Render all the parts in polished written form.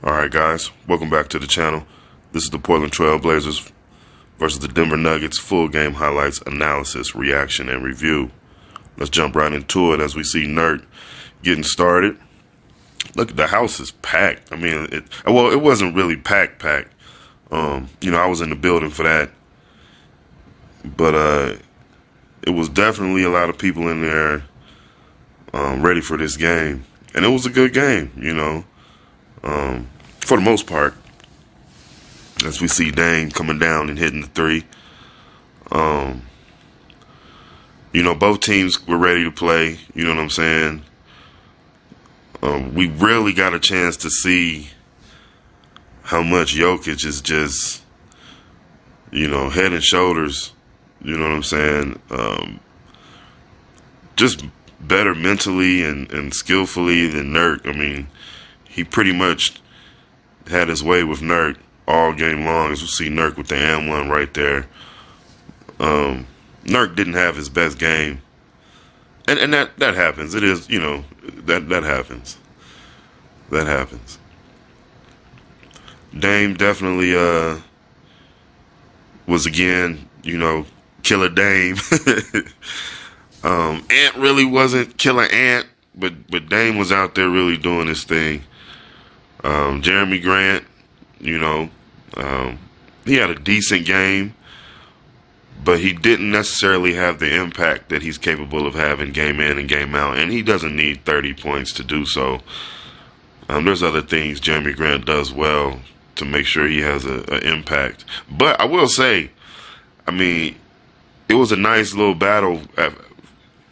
Alright guys, welcome back to the channel. This is the Portland Trail Blazers versus the Denver Nuggets full game highlights, analysis, reaction, and review. Let's jump right into it as we see Nurk getting started. Look, the house is packed. I mean, it wasn't really packed. I was in the building for that. But it was definitely a lot of people in there ready for this game. And it was a good game, for the most part. As we see Dame coming down and hitting the three. Both teams were ready to play. You know what I'm saying? We really got a chance to see how much Jokic is just, head and shoulders, you know what I'm saying? Just better mentally and skillfully than Nurk. I mean, he pretty much had his way with Nurk all game long, as we see Nurk with the and one right there. Nurk didn't have his best game. And that happens. It is, that happens. That happens. Dame definitely was again, killer Dame. Ant really wasn't killer Ant, but Dame was out there really doing his thing. Jeremy Grant, he had a decent game, but he didn't necessarily have the impact that he's capable of having game in and game out, and he doesn't need 30 points to do so. There's other things Jeremy Grant does well to make sure he has an impact. But I will say, it was a nice little battle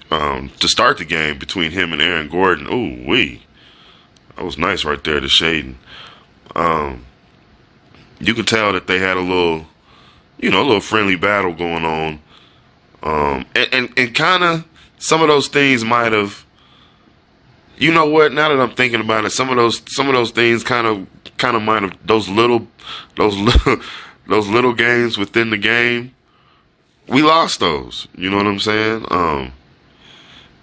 to start the game between him and Aaron Gordon. Ooh-wee. That was nice right there to Shaden. You could tell that they had a little friendly battle going on. And kind of some of those things might have, now that I'm thinking about it, some of those things kind of might have, those little games within the game, we lost those. You know what I'm saying?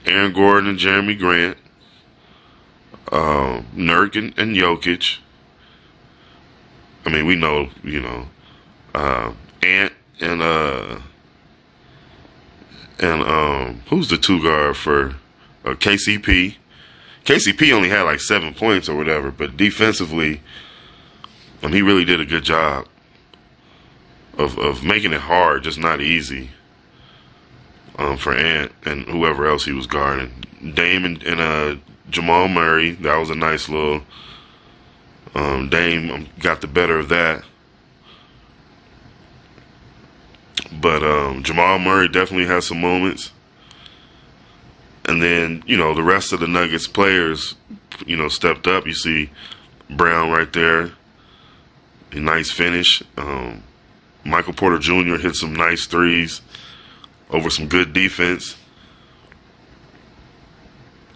Aaron Gordon and Jeremy Grant, Nurk and Jokic. We know, Ant and who's the two guard for KCP? KCP only had like 7 points or whatever, but defensively, he really did a good job of making it hard, just not easy, for Ant and whoever else he was guarding. Dame and Jamal Murray, that was a nice little. Dame got the better of that. But Jamal Murray definitely has some moments. And then, the rest of the Nuggets players, stepped up. You see Brown right there. A nice finish. Michael Porter Jr. hit some nice threes over some good defense.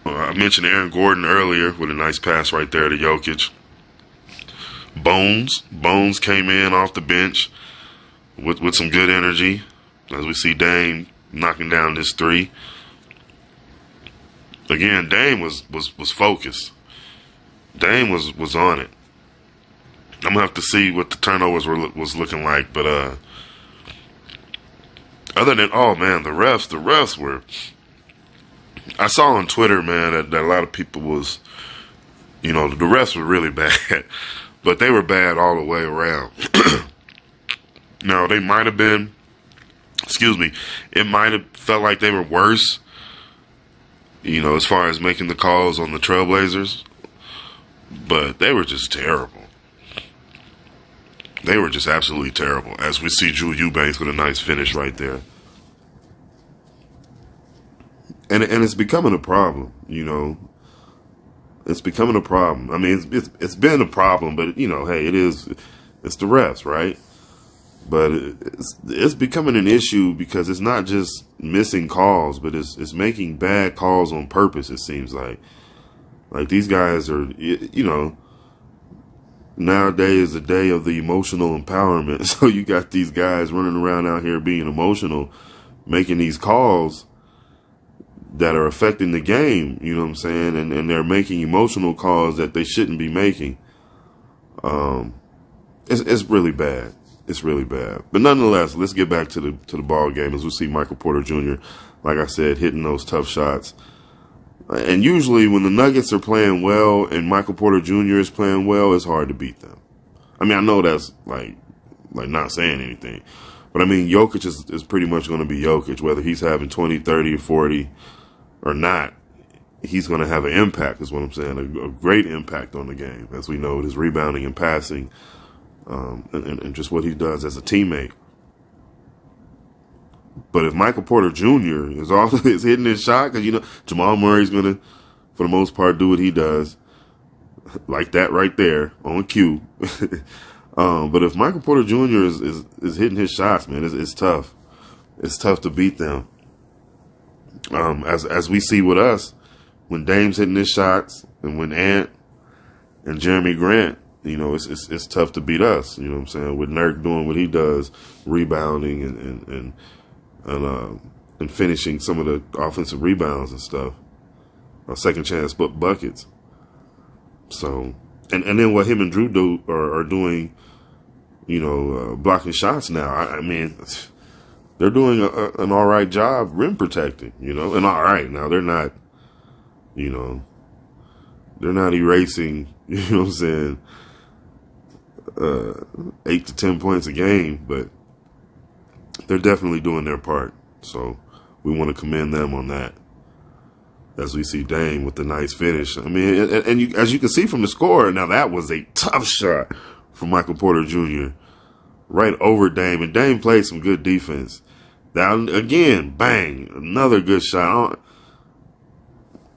I mentioned Aaron Gordon earlier with a nice pass right there to Jokic. Bones came in off the bench with some good energy, as we see Dame knocking down this three. Again, Dame was focused. Dame was on it. I'm gonna have to see what the turnovers was looking like, but other than the refs were. I saw on Twitter, man, that a lot of people was, the refs were really bad, but they were bad all the way around. Now, they might have been, it might have felt like they were worse, as far as making the calls on the Trailblazers, but they were just terrible. They were just absolutely terrible, as we see Drew Eubanks with a nice finish right there. And it's becoming a problem, It's becoming a problem. It's been a problem, but, hey, it's the refs, right? But it's becoming an issue because it's not just missing calls, but it's making bad calls on purpose, it seems like. Like, these guys are, nowadays is the day of the emotional empowerment. So you got these guys running around out here being emotional, making these calls that are affecting the game, you know what I'm saying? And they're making emotional calls that they shouldn't be making. It's really bad. It's really bad. But nonetheless, let's get back to the ball game as we see Michael Porter Jr., like I said, hitting those tough shots. And usually when the Nuggets are playing well and Michael Porter Jr. is playing well, it's hard to beat them. I mean, I know that's like not saying anything. But I mean, Jokic is pretty much going to be Jokic, whether he's having 20, 30, or 40 or not. He's going to have an impact, is what I'm saying, a great impact on the game, as we know, with his rebounding and passing, and just what he does as a teammate. But if Michael Porter Jr. is hitting his shot, because, you know, Jamal Murray's going to, for the most part, do what he does, like that right there on cue. But if Michael Porter Jr. is hitting his shots, man, it's tough. It's tough to beat them. As we see with us, when Dame's hitting his shots, and when Ant and Jeremy Grant, you know, it's tough to beat us. You know what I'm saying? With Nurk doing what he does, rebounding and finishing some of the offensive rebounds and stuff, second chance buckets. So, and then what him and Drew are doing, you know, blocking shots now. I mean, they're doing an all right job rim protecting, you know, and all right. Now they're not, you know, they're not erasing, you know what I'm saying, 8 to 10 points a game, but they're definitely doing their part. So we want to commend them on that. As we see Dame with the nice finish. I mean, and as you can see from the score, now that was a tough shot from Michael Porter Jr. right over Dame. And Dame played some good defense. Now, again, bang, another good shot.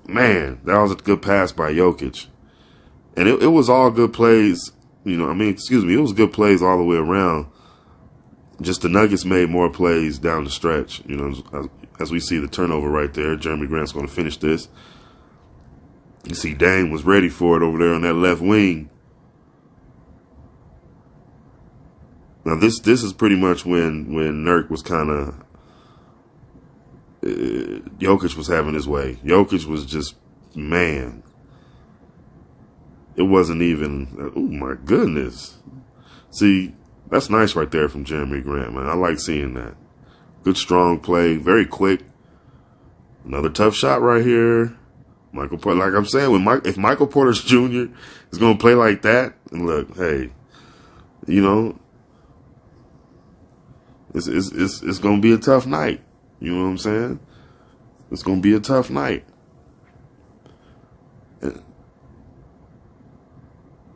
Man, that was a good pass by Jokic. And it was all good plays. You know, I mean, it was good plays all the way around. Just the Nuggets made more plays down the stretch. You know, as we see the turnover right there, Jeremy Grant's going to finish this. You see Dame was ready for it over there on that left wing. Now this is pretty much when Nurk was kind of Jokic was having his way. Jokic was just, man. It wasn't even, oh my goodness. See, that's nice right there from Jeremy Grant, man. I like seeing that. Good, strong play, very quick. Another tough shot right here. Michael Porter, like I'm saying, if Michael Porter Jr. is going to play like that, and look, hey, you know, it's going to be a tough night. You know what I'm saying? It's going to be a tough night.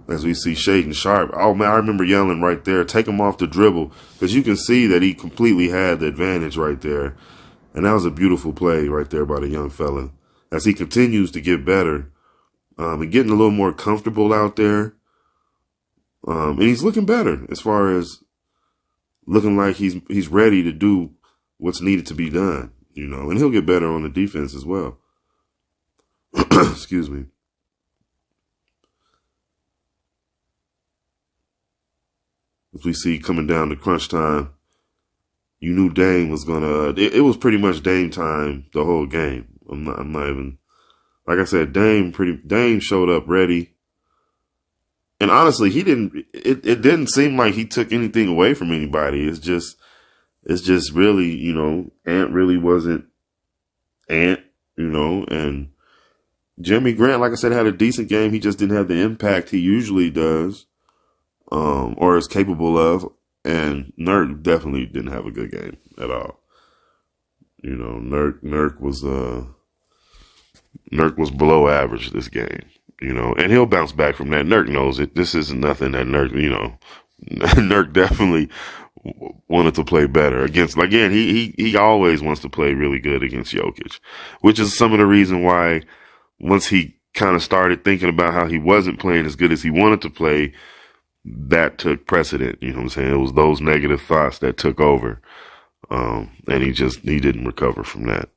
As we see Shaedon Sharpe. Oh, man, I remember yelling right there, take him off the dribble, because you can see that he completely had the advantage right there. And that was a beautiful play right there by the young fella. As he continues to get better and getting a little more comfortable out there. And he's looking better as far as looking like he's ready to do what's needed to be done, you know. And he'll get better on the defense as well. Excuse me. As we see coming down to crunch time, you knew Dame was gonna. It was pretty much Dame time the whole game. I'm not even. Like I said, Dame showed up ready, and honestly, he didn't. It didn't seem like he took anything away from anybody. It's just really, you know, Ant really wasn't Ant, you know, and Jimmy Grant, like I said, had a decent game. He just didn't have the impact he usually does. Or is capable of, and Nurk definitely didn't have a good game at all. You know, Nurk was below average this game. You know, and he'll bounce back from that. Nurk knows it. This isn't nothing that Nurk, you know, Nurk definitely wanted to play better against. Again, he always wants to play really good against Jokic, which is some of the reason why once he kind of started thinking about how he wasn't playing as good as he wanted to play, that took precedent. You know what I'm saying? It was those negative thoughts that took over. And he didn't recover from that.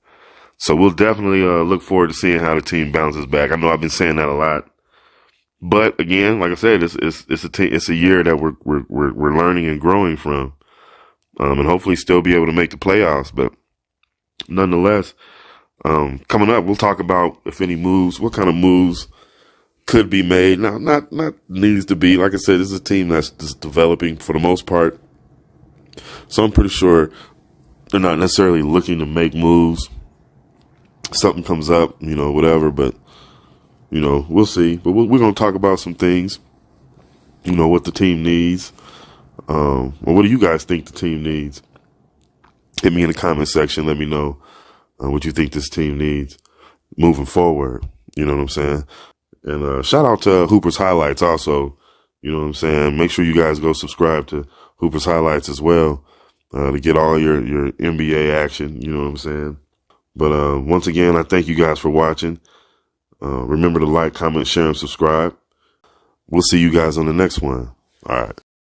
So we'll definitely, look forward to seeing how the team bounces back. I know I've been saying that a lot, but again, like I said, it's a year that we're learning and growing from, and hopefully still be able to make the playoffs. But nonetheless, coming up, we'll talk about if any moves, what kind of moves could be made. Now, not needs to be. Like I said, this is a team that's just developing for the most part. So I'm pretty sure they're not necessarily looking to make moves. Something comes up, whatever, but, we'll see. But we're going to talk about some things, what the team needs. Well, what do you guys think the team needs? Hit me in the comment section. Let me know what you think this team needs moving forward. You know what I'm saying? And shout out to Hooper's Highlights also. You know what I'm saying? Make sure you guys go subscribe to Hooper's Highlights as well to get all your NBA action. You know what I'm saying? But once again, I thank you guys for watching. Remember to like, comment, share, and subscribe. We'll see you guys on the next one. All right.